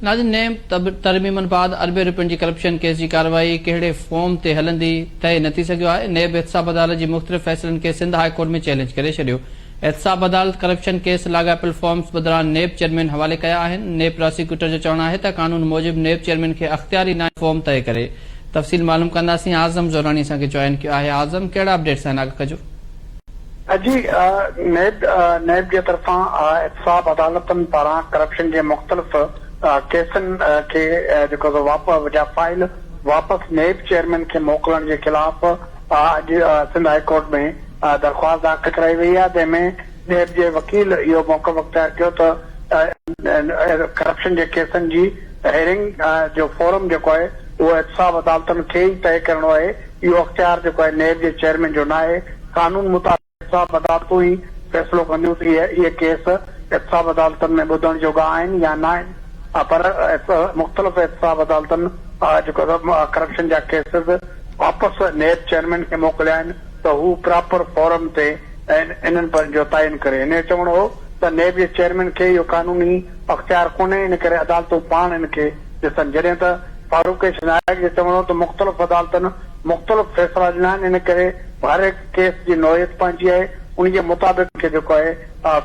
नाज़िन नेम तरमीमन बाद अरबे रुपयनि जी corruption case की कार्रवाई कहिड़े फॉर्म ते हलंदी तय न थी सघियो आहे। नेब एहतसाब अदालत जी मुख़्तलिफ़ फ़ैसिलनि खे सिंध हाई कोर्ट में चैलेंज करे छॾियो। एहतसाब अदालत करप्शन केस लाॻापियल फॉर्म्स बदिरां नेब चेयरमैन हवाले कया आहिनि। नेब प्रोसिक्यूटर जो चवणु आहे त कानून मूजिब नेब चेयरमैन खे अख़्तियारी न फॉर्म तय करे। तफ़सील मालूम कंदासीं। आज़म ज़ोरानी असांखे जॉइन कयो आहे। आज़म, कहिड़ा अपडेट्स आहिनि अॻु कजो? जी, नेब जे तरफ़ां एहतसाब अदालतनि पारां करप्शन जे मुख़्तलिफ़ केसनि खे जेको फाइल वापसि नेब चेयरमैन खे मोकिलण जे ख़िलाफ़ अॼु सिंध हाई कोर्ट में दरख़्वास्त दाख़िल कराई वई आहे, जंहिंमें नेब जे वकील इहो मौक़िफ़ अख़्तियार कयो त करप्शन जे केसनि जी हेयरिंग जो फोरम जेको आहे उहो एहतसाब अदालतनि खे ई तय करणो आहे। इहो अख़्तियार जेको आहे नेब जे चेयरमैन जो न आहे। कानून मुताबिक़ एहतसाब अदालतूं ई फ़ैसिलो कंदियूं त इहे केस एहतसाब अदालतनि में ॿुधण जोगा आहिनि या न आहिनि। पर मुख़्तलिफ़ एहतसाब अदालतनि जेको करप्शन जा केसिस वापसि नेब चेयरमैन खे मोकिलिया आहिनि त हू प्रॉपर फोरम ते इन्हनि पर जो तइन करे। हिन जो चवणो हो त नेब जे चेयरमैन खे इहो कानूनी अख़्तियार कोन्हे, इन करे अदालतूं पाण हिन खे ॾिसनि। जॾहिं त फारूकेश नायक जो चवणो त मुख़्तलिफ़ अदालतनि मुख़्तलिफ़ फ़ैसिला ॾिना आहिनि, इन करे हर हिकु केस जी नोयत पंहिंजी आहे, उन जे मुताबिक़ जेको आहे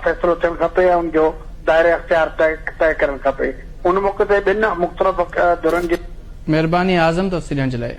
फ़ैसिलो थियणु खपे ऐं उनजो दायरे अख़्तियार तय करणु खपे। उन मौक़े ते ॿिनि मुख़्तलिफ़ धुरनि जी महिरबानी आज़म तफ़सील ॾियण जे लाइ।